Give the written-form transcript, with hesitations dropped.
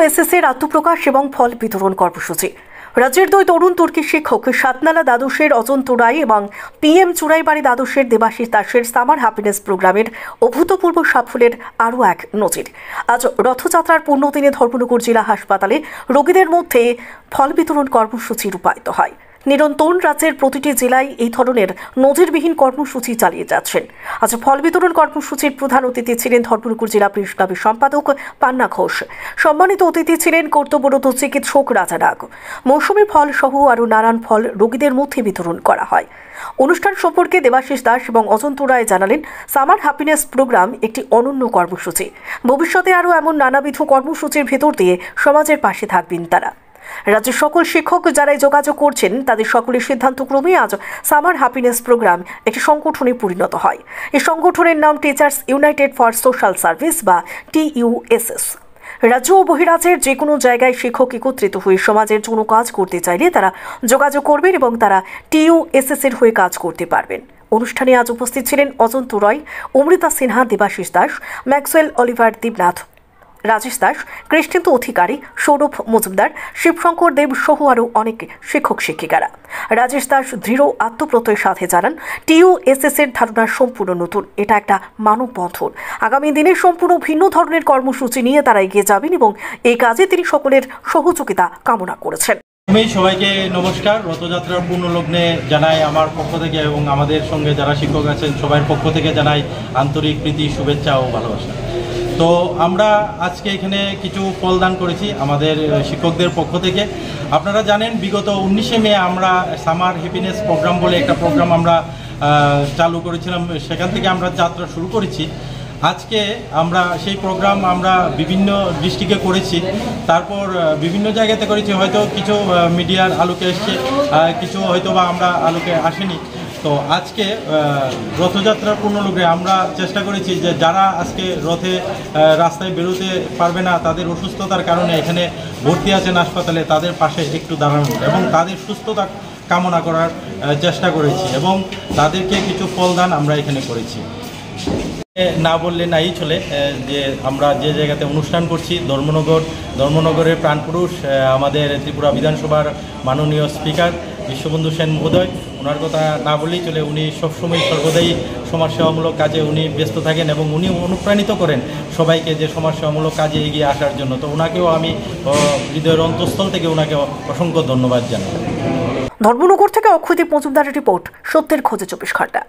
টিইউএসএস-এর আত্মপ্রকাশ এবং ফল বিতরণ কর্মসূচি। রাজ্যের দুই তরুণ তুর্কি শিক্ষক সাতনালা দ্বাদশের অজন তোরাই এবং PM চুরাইবাড়ি দ্বাদশের দেবাশিস দাসের সামার হ্যাপিনেস প্রোগ্রামের অভূতপূর্ব সাফল্যের আরও এক নজির। আজ রথযাত্রার পূর্ণদিনে ধর্মনগর জেলা হাসপাতালে রোগীদের মধ্যে ফল বিতরণ কর্মসূচি রূপায়িত হয়। নিরন্তর রাজ্যের প্রতিটি জেলায় এই ধরনের নজিরবিহীন কর্মসূচি চালিয়ে যাচ্ছেন। আজ ফল বিতরণ কর্মসূচির প্রধান অতিথি ছিলেন ধর্মনগর জেলা প্রেস ক্লাবের সম্পাদক পান্না ঘোষ। সম্মানিত অতিথি ছিলেন কর্তব্যরত চিকিৎসক রাজা নাগ। মৌসুমী ফল সহ আরও নানান ফল রোগীদের মধ্যে বিতরণ করা হয়। অনুষ্ঠান সম্পর্কে দেবাশিস দাস এবং অজন্ত রায় জানালেন, সামার হ্যাপিনেস প্রোগ্রাম একটি অনন্য কর্মসূচি। ভবিষ্যতে আরও এমন নানাবিধ কর্মসূচির ভেতর দিয়ে সমাজের পাশে থাকবেন তারা। রাজ্যের সকল শিক্ষক যারাই যোগাযোগ করছেন তাদের সকলের সিদ্ধান্তক্রমে আজ সামার হ্যাপিনেস প্রোগ্রাম একটি সংগঠনে পরিণত হয়। এই সংগঠনের নাম teachers United for social service বা TUSS। রাজ্য ও বহিরাজ্যের যে কোনো জায়গায় শিক্ষক একত্রিত হয়ে সমাজের জন্য কাজ করতে চাইলে তারা যোগাযোগ করবেন এবং তারা TUSS-এর হয়ে কাজ করতে পারবেন। অনুষ্ঠানে আজ উপস্থিত ছিলেন অজন্ত রয়, অমৃতা সিনহা, দেবাশিস দাস, ম্যাক্সওয়েল অলিভার দেবনাথ, রাজেশ দাস, কৃষ্ণেন্দু অধিকারী, সৌরভ মজুমদার, শিবশঙ্কর দেব সহ আরও অনেক শিক্ষক শিক্ষিকারা। রাজেশ দাস দৃঢ় আত্মপ্রত্যয়ের সাথে জানান, TUSS-এর ধারণা সম্পূর্ণ নতুন। এটা একটা মানববন্ধন। আগামী দিনে সম্পূর্ণ ভিন্ন ধরনের কর্মসূচি নিয়ে তারা এগিয়ে যাবেন এবং এই কাজে তিনি সকলের সহযোগিতা কামনা করেছেন। আমি সবাইকে নমস্কার। রথযাত্রার পূর্ণ লগ্নে জানাই আমার পক্ষ থেকে এবং আমাদের সঙ্গে যারা শিক্ষক আছেন সবার পক্ষ থেকে জানাই আন্তরিক প্রীতি, শুভেচ্ছা ও ভালোবাসা। তো আমরা আজকে এখানে কিছু ফলদান করেছি আমাদের শিক্ষকদের পক্ষ থেকে। আপনারা জানেন বিগত 19শে মে আমরা সামার হ্যাপিনেস প্রোগ্রাম বলে একটা প্রোগ্রাম আমরা চালু করেছিলাম, সেখান থেকে আমরা যাত্রা শুরু করেছি। আজকে আমরা সেই প্রোগ্রাম আমরা বিভিন্ন ডিস্ট্রিক্টে করেছি, তারপর বিভিন্ন জায়গাতে করেছি। হয়তো কিছু মিডিয়ার আলোকে এসছে, কিছু হয়তো বা আমরা আলোকে আসেনি। তো আজকে রথযাত্রার পূর্ণলগ্নে আমরা চেষ্টা করেছি যে যারা আজকে রথে রাস্তায় বেরোতে পারবে না, তাদের অসুস্থতার কারণে এখানে ভর্তি আছেন হাসপাতালে, তাদের পাশে একটু দাঁড়ানো এবং তাদের সুস্থতা কামনা করার চেষ্টা করেছি এবং তাদেরকে কিছু ফলদান আমরা এখানে করেছি। না বললে নাই চলে যে আমরা যে জায়গাতে অনুষ্ঠান করছি ধর্মনগরের প্রাণপুরুষ আমাদের ত্রিপুরা বিধানসভার মাননীয় স্পিকার বিশ্ববন্ধু সেন মহোদয়, ওনার কথা না বললেই চলে। উনি সবসময় সর্বদাই সমাজসেবামূলক কাজে উনি ব্যস্ত থাকেন এবং উনি অনুপ্রাণিত করেন সবাইকে যে সমাজসেবামূলক কাজে এগিয়ে আসার জন্য। তো ওনাকেও আমি হৃদয়ের অন্তঃস্থল থেকে ওনাকে অসংখ্য ধন্যবাদ জানাই। ধর্মনগর থেকে অক্ষয়দীপ মজুমদারের রিপোর্ট, সত্যের খোঁজে 24 ঘন্টা।